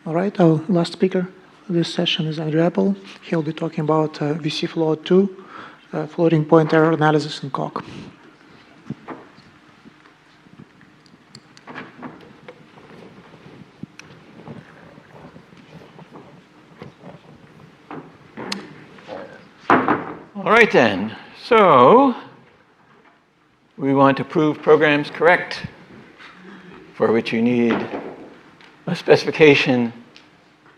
All right, our last speaker this session is Andrew Apple. He'll be talking about VC Float 2, floating point error analysis in Coq. All right then, so we want to prove programs correct, for which you need a specification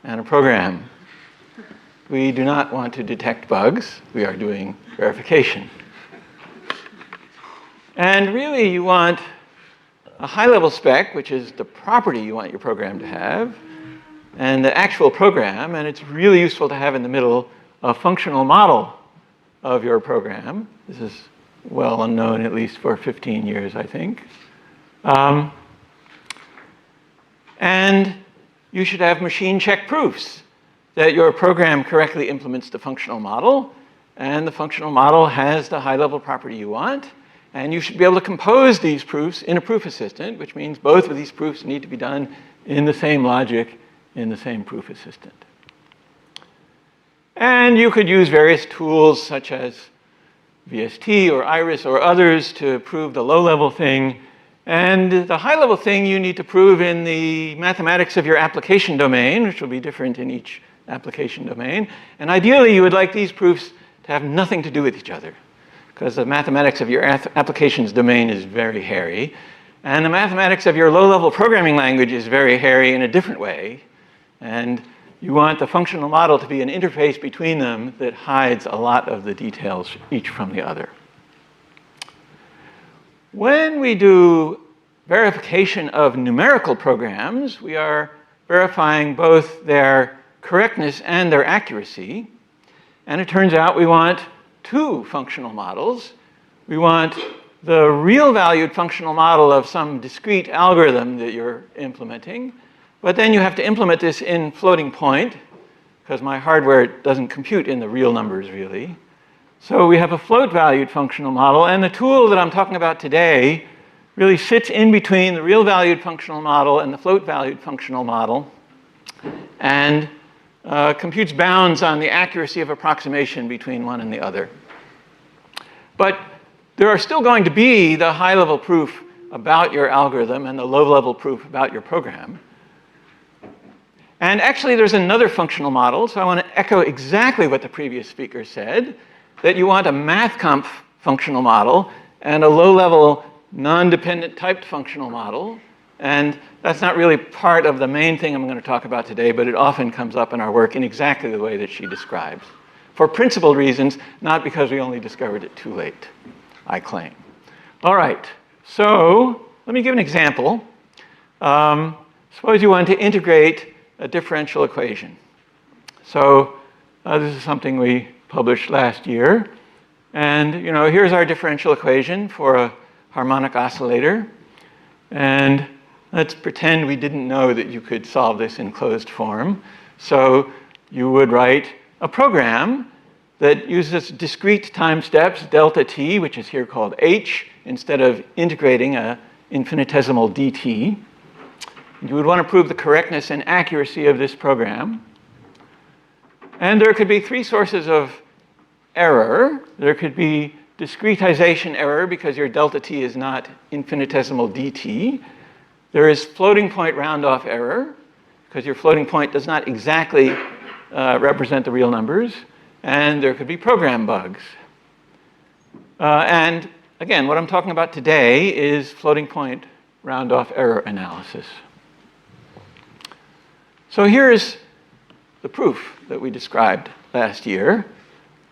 and a program. We do not want to detect bugs. We are doing verification. And really, you want a high-level spec, which is the property you want your program to have, and the actual program. And it's really useful to have in the middle a functional model of your program. This is well unknown, at least for 15 years, I think. And you should have machine check proofs that your program correctly implements the functional model, and the functional model has the high-level property you want. And you should be able to compose these proofs in a proof assistant, which means both of these proofs need to be done in the same logic in the same proof assistant. And you could use various tools such as VST or Iris or others to prove the low-level thing. And the high-level thing you need to prove in the mathematics of your application domain, which will be different in each application domain. And ideally, you would like these proofs to have nothing to do with each other, because the mathematics of your application's domain is very hairy. And the mathematics of your low-level programming language is very hairy in a different way. And you want the functional model to be an interface between them that hides a lot of the details, each from the other. When we do verification of numerical programs, we are verifying both their correctness and their accuracy. And it turns out we want two functional models. We want the real valued functional model of some discrete algorithm that you're implementing, but then you have to implement this in floating point, because my hardware doesn't compute in the real numbers, really. So we have a float-valued functional model, and the tool that I'm talking about today really sits in between the real-valued functional model and the float-valued functional model, and computes bounds on the accuracy of approximation between one and the other. But there are still going to be the high-level proof about your algorithm and the low-level proof about your program. And actually, there's another functional model, so I want to echo exactly what the previous speaker said, that you want a MathConf functional model and a low-level non-dependent typed functional model. And that's not really part of the main thing I'm going to talk about today, but it often comes up in our work in exactly the way that she describes. For principled reasons, not because we only discovered it too late, I claim. All right, so let me give an example. Suppose you want to integrate a differential equation. So this is something we published last year. And here's our differential equation for a harmonic oscillator. And let's pretend we didn't know that you could solve this in closed form. So you would write a program that uses discrete time steps, delta t, which is here called h, instead of integrating an infinitesimal dt. You would want to prove the correctness and accuracy of this program. And there could be three sources of error. There could be discretization error because your delta t is not infinitesimal dt. There is floating point round-off error because your floating point does not exactly represent the real numbers. And there could be program bugs. And again, what I'm talking about today is floating point round-off error analysis. So here's the proof that we described last year.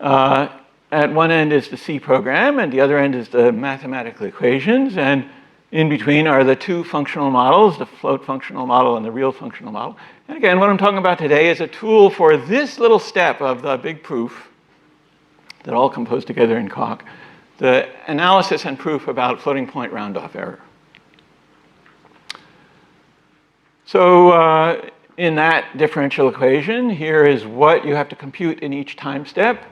At one end is the C program, and the other end is the mathematical equations. And in between are the two functional models, the float functional model and the real functional model. And again, what I'm talking about today is a tool for this little step of the big proof that all compose together in Coq, the analysis and proof about floating point round-off error. So in that differential equation, here is what you have to compute in each time step.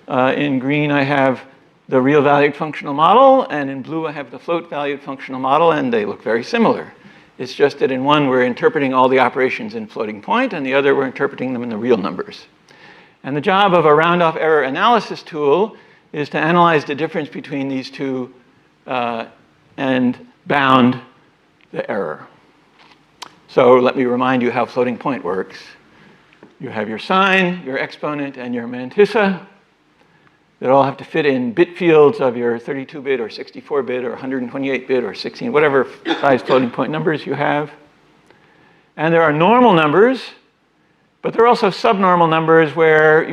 In green, I have the real valued functional model, and in blue, I have the float valued functional model, and they look very similar. It's just that in one, we're interpreting all the operations in floating point, and the other, we're interpreting them in the real numbers. And the job of a round-off error analysis tool is to analyze the difference between these two and bound the error. So let me remind you how floating point works. You have your sine, your exponent, and your mantissa that all have to fit in bit fields of your 32-bit or 64-bit or 128-bit or 16, whatever size floating point numbers you have. And there are normal numbers, but there are also subnormal numbers where,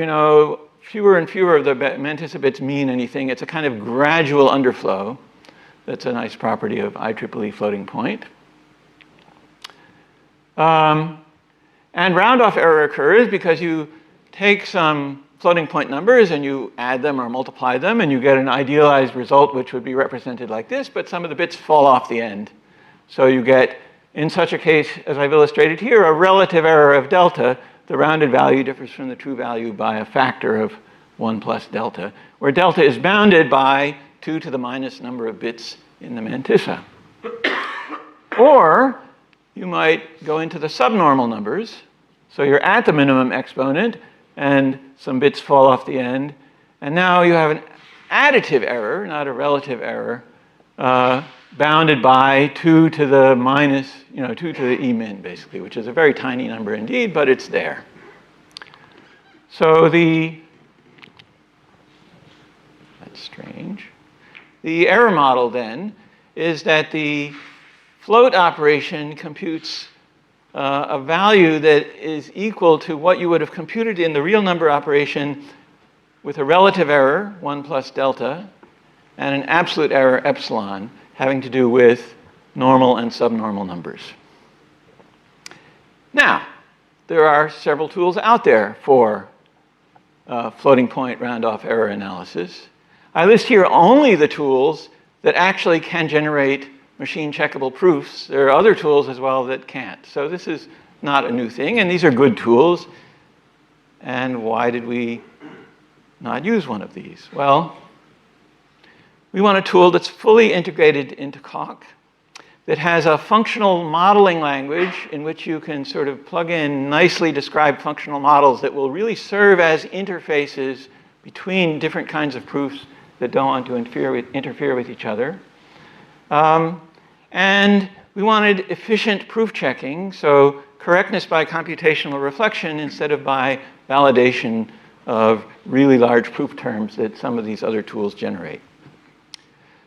fewer and fewer of the mantissa bits mean anything. It's a kind of gradual underflow. That's a nice property of IEEE floating point. And round-off error occurs because you take some floating point numbers and you add them or multiply them and you get an idealized result which would be represented like this, but some of the bits fall off the end. So you get, in such a case, as I've illustrated here, a relative error of delta. The rounded value differs from the true value by a factor of 1 plus delta, where delta is bounded by 2 to the minus number of bits in the mantissa. Or you might go into the subnormal numbers. So you're at the minimum exponent, and some bits fall off the end. And now you have an additive error, not a relative error, bounded by 2 to the minus, 2 to the E min, basically, which is a very tiny number indeed, but it's there. So that's strange. The error model, then, is that the float operation computes a value that is equal to what you would have computed in the real number operation with a relative error, 1 plus delta, and an absolute error, epsilon, having to do with normal and subnormal numbers. Now, there are several tools out there for floating point round-off error analysis. I list here only the tools that actually can generate machine checkable proofs. There are other tools as well that can't. So this is not a new thing, and these are good tools. And why did we not use one of these? Well, we want a tool that's fully integrated into Coq, that has a functional modeling language in which you can sort of plug in nicely described functional models that will really serve as interfaces between different kinds of proofs that don't want to interfere with each other. And we wanted efficient proof checking, so correctness by computational reflection instead of by validation of really large proof terms that some of these other tools generate.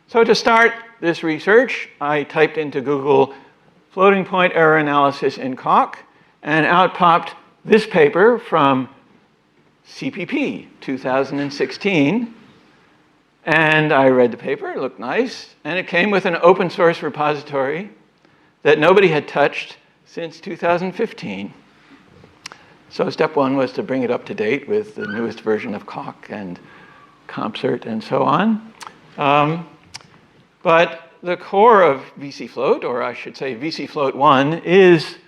So to start this research, I typed into Google floating point error analysis in Coq, and out popped this paper from CPP 2016. And I read the paper, it looked nice, and it came with an open source repository that nobody had touched since 2015. So step one was to bring it up to date with the newest version of Coq and CompCert and so on. But the core of VC-Float, or I should say VC-Float 1, is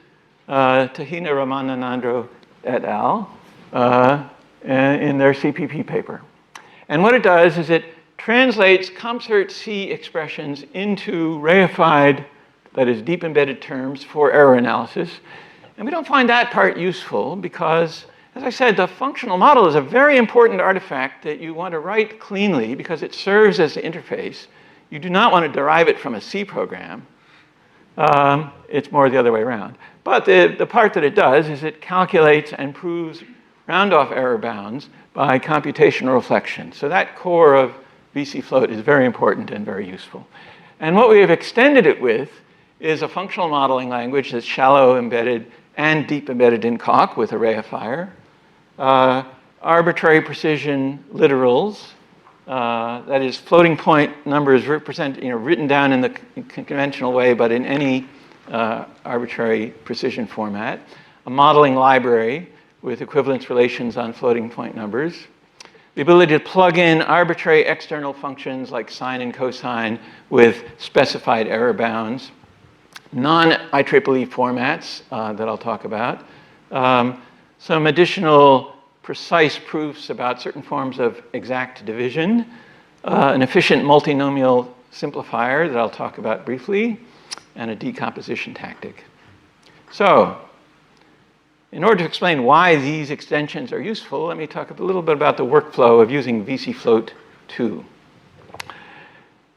Tahina Ramananandro et al. In their CPP paper. And what it does is it translates CompCert C expressions into reified, that is, deep embedded terms for error analysis. And we don't find that part useful because, as I said, the functional model is a very important artifact that you want to write cleanly because it serves as the interface. You do not want to derive it from a C program. It's more the other way around. But the part that it does is it calculates and proves round-off error bounds by computational reflection. So that core of VC-Float is very important and very useful. And what we have extended it with is a functional modeling language that's shallow embedded and deep embedded in Coq with arrayifier, arbitrary precision literals, that is floating point numbers written down in the conventional way, but in any arbitrary precision format, a modeling library with equivalence relations on floating point numbers, the ability to plug in arbitrary external functions like sine and cosine with specified error bounds, non-IEEE formats that I'll talk about, some additional precise proofs about certain forms of exact division, an efficient multinomial simplifier that I'll talk about briefly, and a decomposition tactic. So, in order to explain why these extensions are useful, let me talk a little bit about the workflow of using VCFloat2.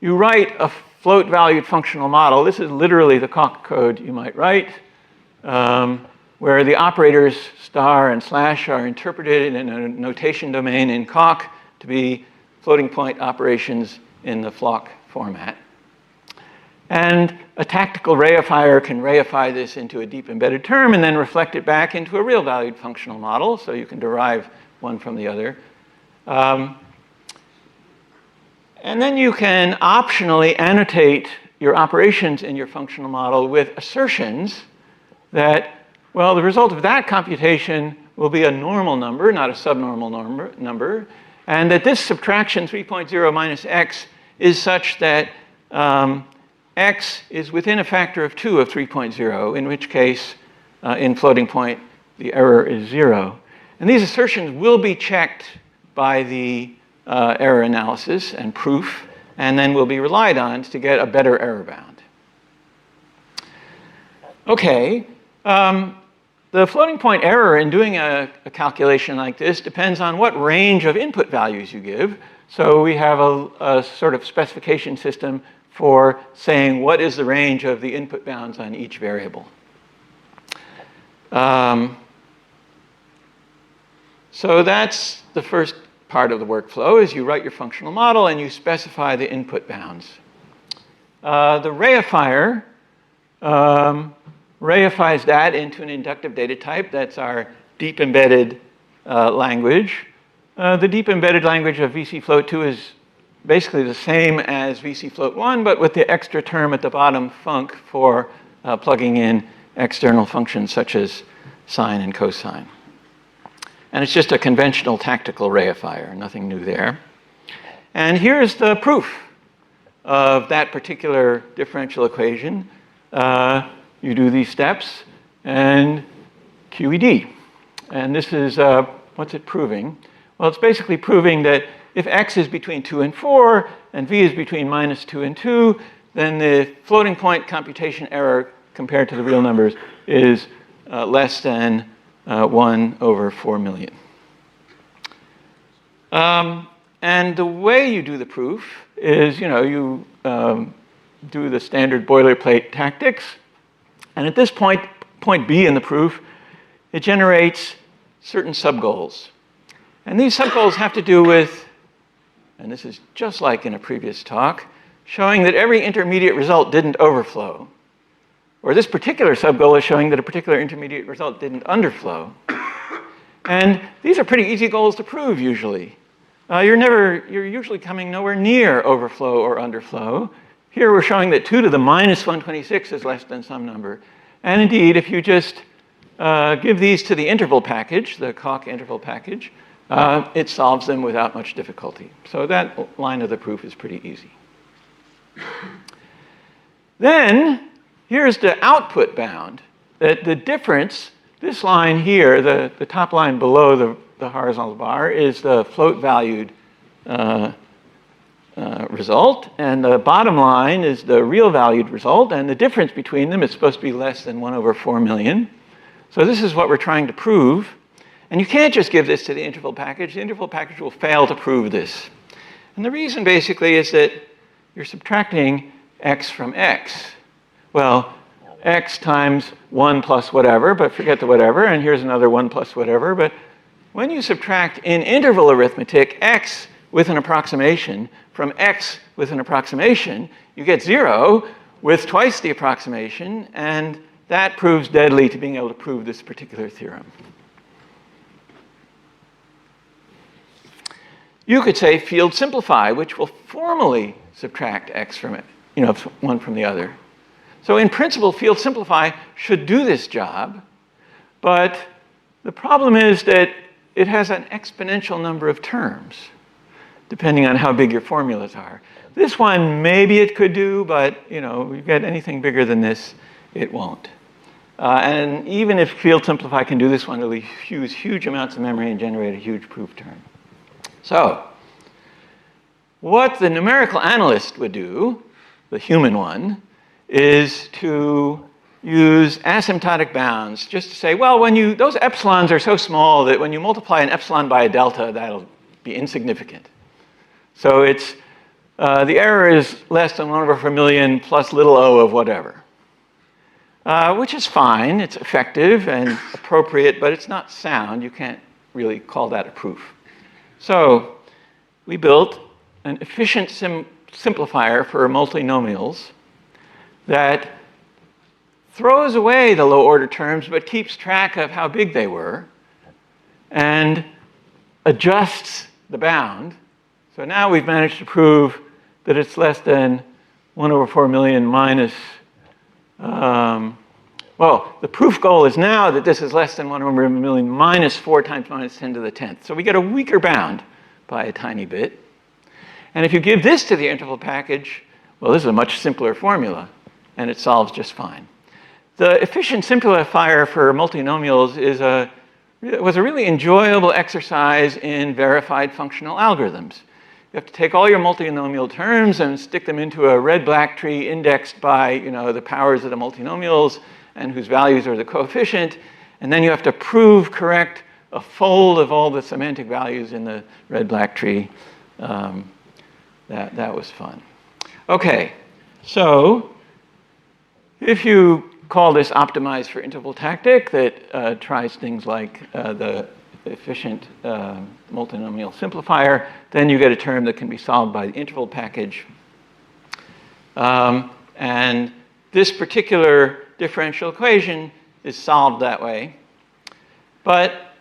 You write a float-valued functional model. This is literally the Coq code you might write, where the operators star and slash are interpreted in a notation domain in Coq to be floating point operations in the flock format. And a tactical reifier can reify this into a deep embedded term and then reflect it back into a real valued functional model, so you can derive one from the other. And then you can optionally annotate your operations in your functional model with assertions that, well, the result of that computation will be a normal number, not a subnormal number, and that this subtraction 3.0 minus x is such that x is within a factor of 2 of 3.0, in which case, in floating point, the error is 0. And these assertions will be checked by the error analysis and proof, and then will be relied on to get a better error bound. Okay, the floating point error in doing a calculation like this depends on what range of input values you give. So we have a sort of specification system for saying what is the range of the input bounds on each variable. So that's the first part of the workflow, is you write your functional model and you specify the input bounds. The reifier reifies that into an inductive data type. That's our deep embedded language. The deep embedded language of VCFloat2 is basically the same as VCFloat1, but with the extra term at the bottom, func, for plugging in external functions such as sine and cosine. And it's just a conventional tactical reifier, nothing new there. And here's the proof of that particular differential equation. You do these steps and QED. And this is, what's it proving? Well, it's basically proving that if x is between 2 and 4, and v is between -2 and 2, then the floating point computation error compared to the real numbers is less than 1 over 4 million. And the way you do the proof is, you do the standard boilerplate tactics. And at this point B in the proof, it generates certain subgoals. And these subgoals have to do with, and this is just like in a previous talk, showing that every intermediate result didn't overflow. Or this particular subgoal is showing that a particular intermediate result didn't underflow. And these are pretty easy goals to prove usually. You're usually coming nowhere near overflow or underflow. Here we're showing that 2 to the -126 is less than some number. And indeed, if you just give these to the interval package, the Coq interval package, it solves them without much difficulty. So that line of the proof is pretty easy. Then, here's the output bound. The difference, this line here, the top line below the horizontal bar, is the float-valued result, and the bottom line is the real-valued result, and the difference between them is supposed to be less than 1 over 4 million. So this is what we're trying to prove. And you can't just give this to the interval package. The interval package will fail to prove this. And the reason basically is that you're subtracting x from x. Well, x times 1 plus whatever, but forget the whatever, and here's another 1 plus whatever. But when you subtract in interval arithmetic x with an approximation from x with an approximation, you get 0 with twice the approximation, and that proves deadly to being able to prove this particular theorem. You could say field simplify, which will formally subtract x from it, one from the other. So in principle, field simplify should do this job, but the problem is that it has an exponential number of terms, depending on how big your formulas are. This one, maybe it could do, but you get anything bigger than this, it won't. And even if field simplify can do this one, it'll use huge amounts of memory and generate a huge proof term. So, what the numerical analyst would do, the human one, is to use asymptotic bounds, just to say, well, those epsilons are so small that when you multiply an epsilon by a delta, that'll be insignificant. So it's, the error is less than 1/4,000,000 plus little o of whatever, which is fine. It's effective and appropriate, but it's not sound. You can't really call that a proof. So we built an efficient simplifier for multinomials that throws away the low-order terms but keeps track of how big they were and adjusts the bound. So now we've managed to prove that it's less than 1/4,000,000 minus, well, the proof goal is now that this is less than 1/4,000,000 minus 4 times minus 10 to the 10th. So we get a weaker bound by a tiny bit. And if you give this to the interval package, well, this is a much simpler formula, and it solves just fine. The efficient simplifier for multinomials was a really enjoyable exercise in verified functional algorithms. You have to take all your multinomial terms and stick them into a red-black tree indexed by the powers of the multinomials and whose values are the coefficient, and then you have to prove correct a fold of all the semantic values in the red-black tree. That was fun. Okay, so if you call this optimized for interval tactic that tries things like the efficient multinomial simplifier, then you get a term that can be solved by the interval package. And this particular differential equation is solved that way. But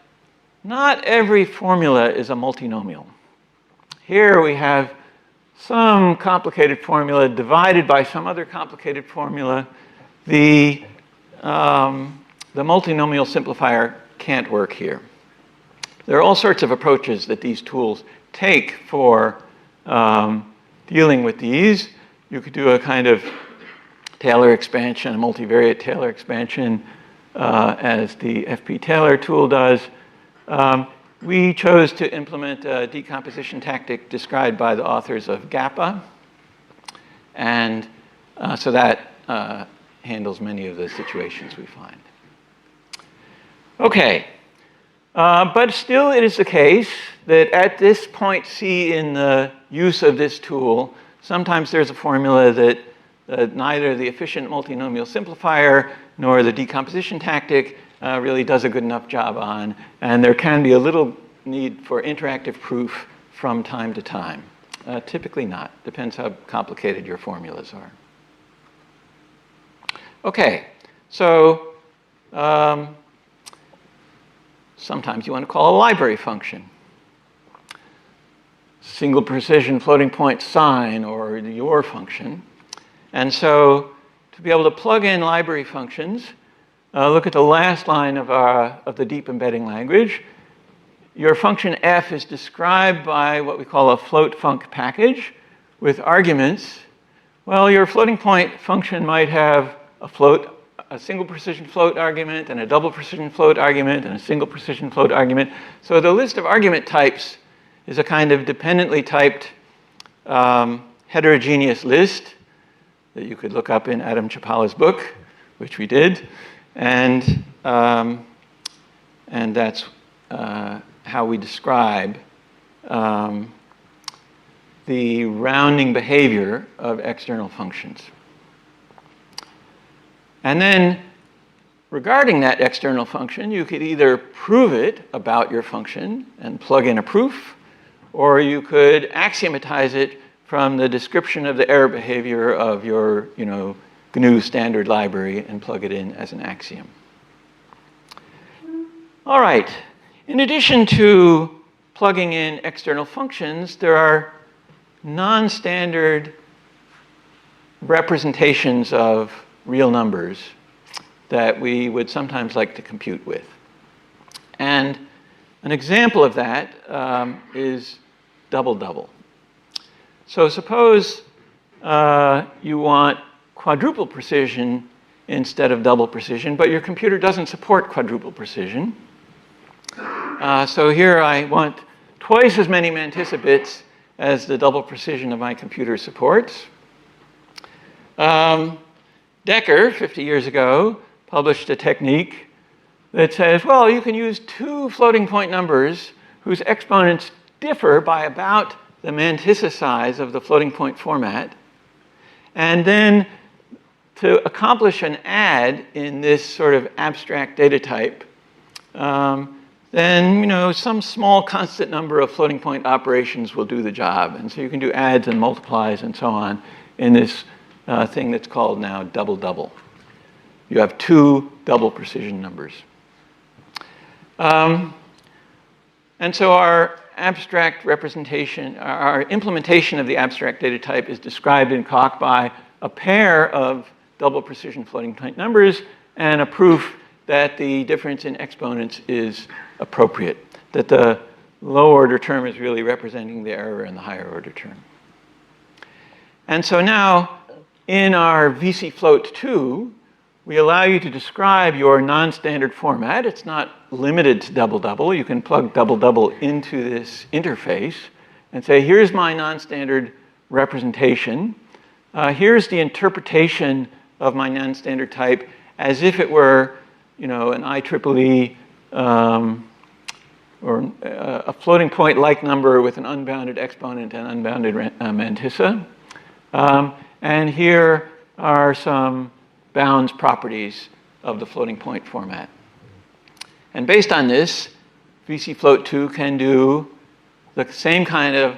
not every formula is a multinomial. Here we have some complicated formula divided by some other complicated formula. The multinomial simplifier can't work here. There are all sorts of approaches that these tools take for dealing with these. You could do a kind of Taylor expansion, a multivariate Taylor expansion, as the FP Taylor tool does. We chose to implement a decomposition tactic described by the authors of GAPPA. And so that handles many of the situations we find. Okay. But still it is the case that at this point C in the use of this tool, sometimes there's a formula that neither the efficient multinomial simplifier nor the decomposition tactic really does a good enough job on, and there can be a little need for interactive proof from time to time. Typically not. Depends how complicated your formulas are. Okay, so sometimes you want to call a library function. Single precision floating point sign or your function. And so to be able to plug in library functions, look at the last line of the deep embedding language. Your function f is described by what we call a float func package with arguments. Well, your floating point function might have a single precision float argument and a double precision float argument and a single precision float argument. So the list of argument types is a kind of dependently typed heterogeneous list that you could look up in Adam Chapala's book, which we did. And that's how we describe the rounding behavior of external functions. And then regarding that external function, you could either prove it about your function and plug in a proof, or you could axiomatize it from the description of the error behavior of your GNU standard library and plug it in as an axiom. All right. In addition to plugging in external functions, there are non-standard representations of real numbers that we would sometimes like to compute with. And an example of that is double-double. So suppose you want quadruple precision instead of double precision, but your computer doesn't support quadruple precision. So here I want twice as many mantissa bits as the double precision of my computer supports. Decker, 50 years ago, published a technique that says, well, you can use two floating point numbers whose exponents differ by about the mantissa size of the floating point format. And then to accomplish an add in this sort of abstract data type, then some small constant number of floating point operations will do the job. And so you can do adds and multiplies and so on in this thing that's called now double-double. You have two double precision numbers. And so our abstract representation, our implementation of the abstract data type is described in Coq by a pair of double precision floating point numbers and a proof that the difference in exponents is appropriate, that the low order term is really representing the error in the higher order term. And so now in our VC Float 2, we allow you to describe your non-standard format. It's not limited to double-double. You can plug double-double into this interface and say, here's my non-standard representation. Here's the interpretation of my non-standard type as if it were, an IEEE or a floating point-like number with an unbounded exponent and unbounded mantissa. And here are some bounds properties of the floating point format. And based on this, VC Float 2 can do the same kind of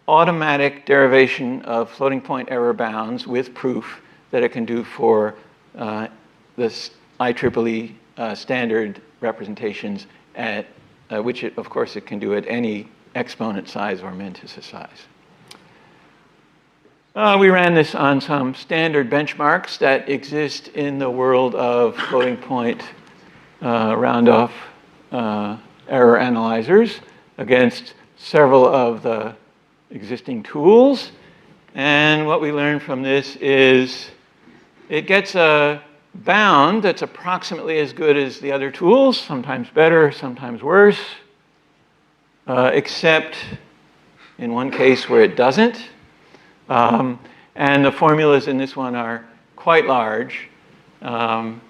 automatic derivation of floating point error bounds with proof that it can do for this IEEE standard representations at which, of course, it can do at any exponent size or mantissa size. We ran this on some standard benchmarks that exist in the world of floating point round-off error analyzers against several of the existing tools. And what we learned from this is it gets a bound that's approximately as good as the other tools, sometimes better, sometimes worse, except in one case where it doesn't. And the formulas in this one are quite large. And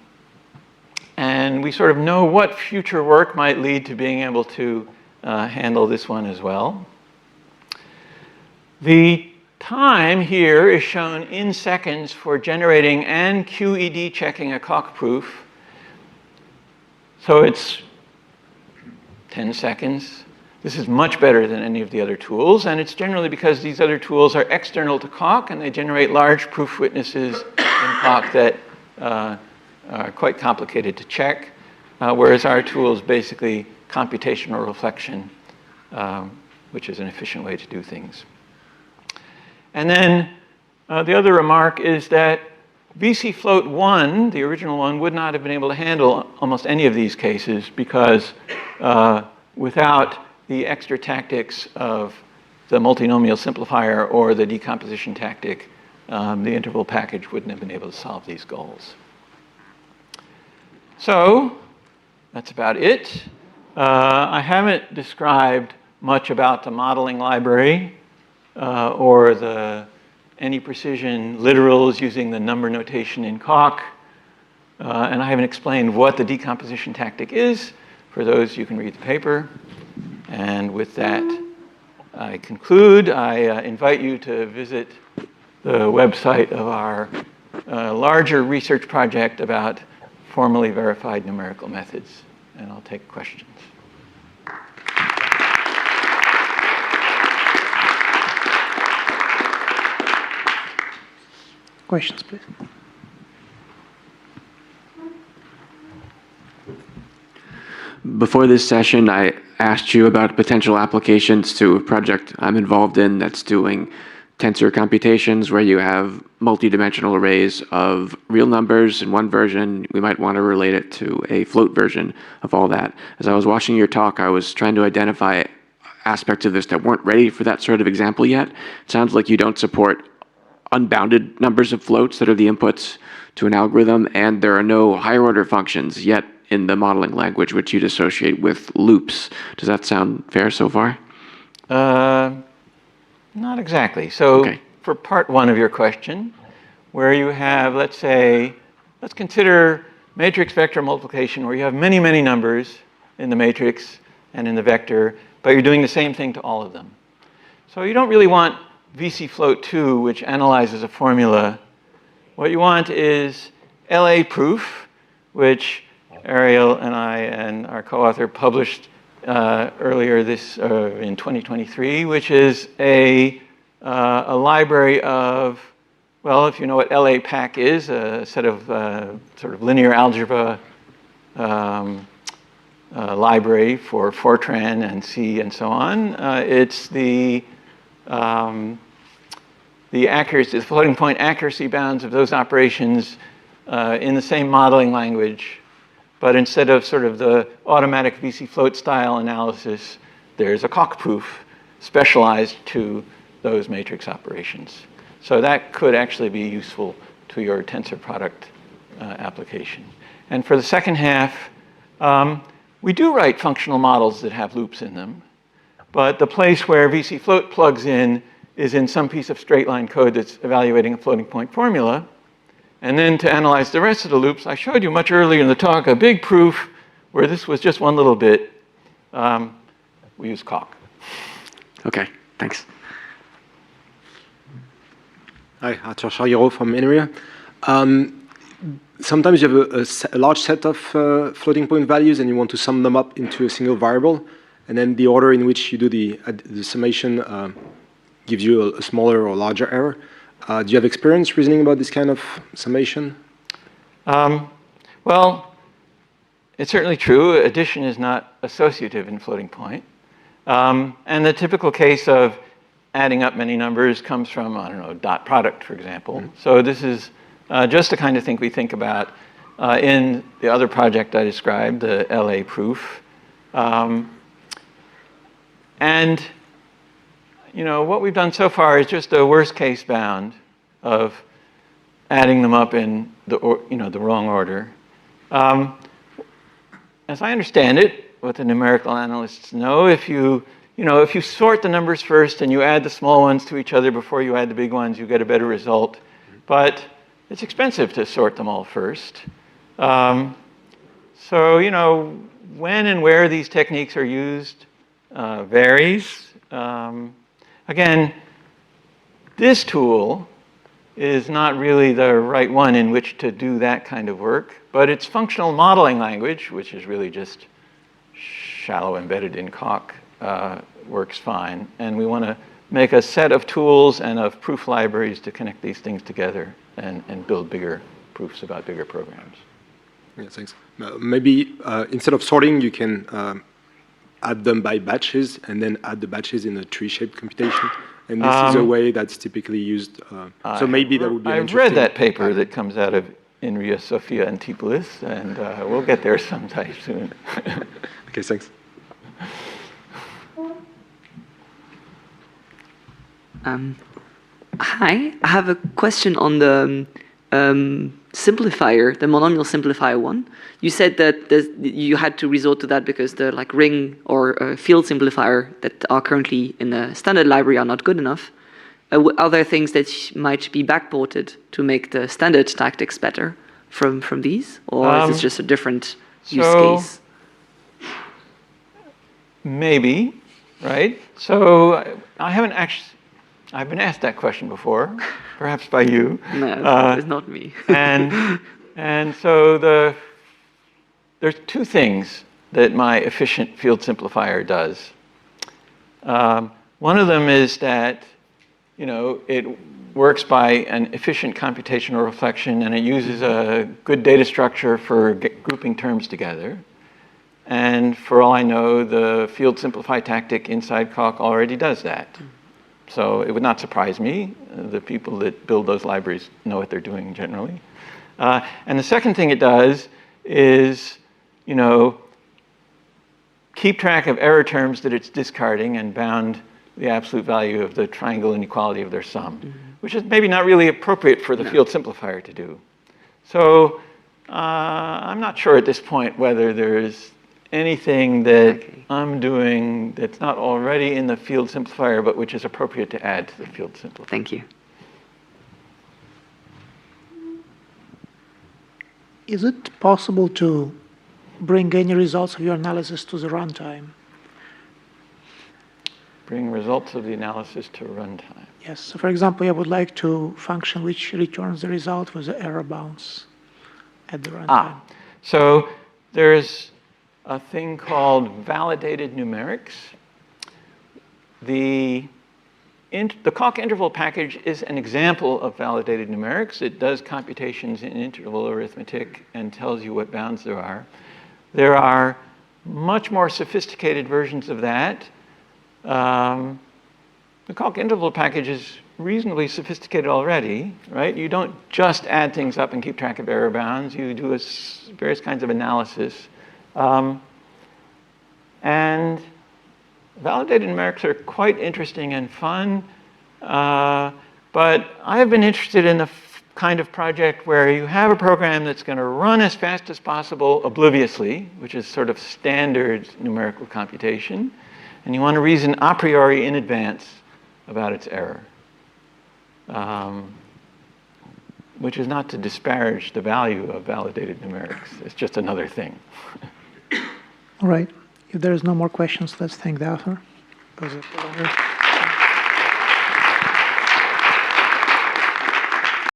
we sort of know what future work might lead to being able to handle this one as well. The time here is shown in seconds for generating and QED checking a Coq proof. So it's 10 seconds. This is much better than any of the other tools, and it's generally because these other tools are external to Coq and they generate large proof witnesses in Coq that are quite complicated to check, whereas our tool is basically computational reflection, which is an efficient way to do things. And then the other remark is that VC Float 1, the original one, would not have been able to handle almost any of these cases because without the extra tactics of the multinomial simplifier or the decomposition tactic, the interval package wouldn't have been able to solve these goals. So that's about it. I haven't described much about the modeling library or any precision literals using the number notation in Coq. And I haven't explained what the decomposition tactic is. For those, you can read the paper. And with that, I conclude. I invite you to visit the website of our larger research project about formally verified numerical methods. And I'll take questions. Questions, please. Before this session, I asked you about potential applications to a project I'm involved in that's doing tensor computations where you have multi-dimensional arrays of real numbers in one version. We might want to relate it to a float version of all that. As I was watching your talk, I was trying to identify aspects of this that weren't ready for that sort of example yet. It sounds like you don't support unbounded numbers of floats that are the inputs to an algorithm, and there are no higher order functions yet in the modeling language which you'd associate with loops. Does that sound fair so far? Not exactly. So Okay. for part one of your question, where you have, let's say, let's consider matrix vector multiplication where you have many, many numbers in the matrix and in the vector, but you're doing the same thing to all of them. So you don't really want VC float 2, which analyzes a formula. What you want is LA proof, which Ariel and I and our co-author published earlier this in 2023, which is a library of, well, if you know what LAPACK is, a set of sort of linear algebra library for Fortran and C and so on. It's the accuracy, the floating point accuracy bounds of those operations in the same modeling language, but instead of sort of the automatic VC float style analysis, there's a Coq proof specialized to those matrix operations. So that could actually be useful to your tensor product application. And for the second half, we do write functional models that have loops in them, but the place where VC float plugs in is in some piece of straight line code that's evaluating a floating point formula. And then to analyze the rest of the loops, I showed you much earlier in the talk a big proof where this was just one little bit. We use Coq. Okay, thanks. Hi, Arthur Charguereau from INRIA. Sometimes you have a large set of floating point values and you want to sum them up into a single variable, and then the order in which you do the summation gives you a smaller or larger error. Do you have experience reasoning about this kind of summation? Well, it's certainly true. Addition is not associative in floating point. And the typical case of adding up many numbers comes from, I don't know, dot product, for example. Mm-hmm. So this is just the kind of thing we think about in the other project I described, the LA proof. And you know, what we've done so far is just a worst case bound of adding them up in the wrong order. As I understand it, what the numerical analysts know, if you sort the numbers first and you add the small ones to each other before you add the big ones, you get a better result. But it's expensive to sort them all first. So, you know, when and where these techniques are used varies. Again, this tool is not really the right one in which to do that kind of work, but its functional modeling language, which is really just shallow embedded in Coq, works fine. And we want to make a set of tools and of proof libraries to connect these things together and build bigger proofs about bigger programs. Yeah, thanks. Maybe instead of sorting, you can add them by batches and then add the batches in a tree-shaped computation. And this is a way that's typically used. So maybe that would be I've read that paper that comes out of INRIA, Sophia Antipolis, and we'll get there sometime soon. Okay, thanks. Hi, I have a question on the simplifier, the monomial simplifier one. You said that you had to resort to that because the ring or field simplifier that are currently in the standard library are not good enough. Are there things that might be backported to make the standard tactics better from these, or is this just a different use case? Maybe, right? So I haven't actually. I've been asked that question before, perhaps by you. No, it's not me. and so there's two things that my efficient field simplifier does. One of them is that, you know, it works by an efficient computational reflection, and it uses a good data structure for grouping terms together. And for all I know, the field simplify tactic inside Coq already does that. So it would not surprise me. The people that build those libraries know what they're doing generally. And the second thing it does is, you know, keep track of error terms that it's discarding and bound the absolute value of the triangle inequality of their sum, which is maybe not really appropriate for the field simplifier to do. So I'm not sure at this point whether there's anything that I'm doing that's not already in the field simplifier, but which is appropriate to add to the field simplifier. Thank you. Is it possible to bring any results of your analysis to the runtime? Bring results of the analysis to runtime. Yes. So for example, I would like to function which returns the result with the error bounds at the runtime. So there's a thing called validated numerics. The Coq interval package is an example of validated numerics. It does computations in interval arithmetic and tells you what bounds there are. There are much more sophisticated versions of that. The Coq interval package is reasonably sophisticated already, right? You don't just add things up and keep track of error bounds. You do various kinds of analysis. And validated numerics are quite interesting and fun, but I have been interested in the kind of project where you have a program that's going to run as fast as possible obliviously, which is sort of standard numerical computation, and you want to reason a priori in advance about its error, which is not to disparage the value of validated numerics. It's just another thing. All right. If there is no more questions, let's thank the author.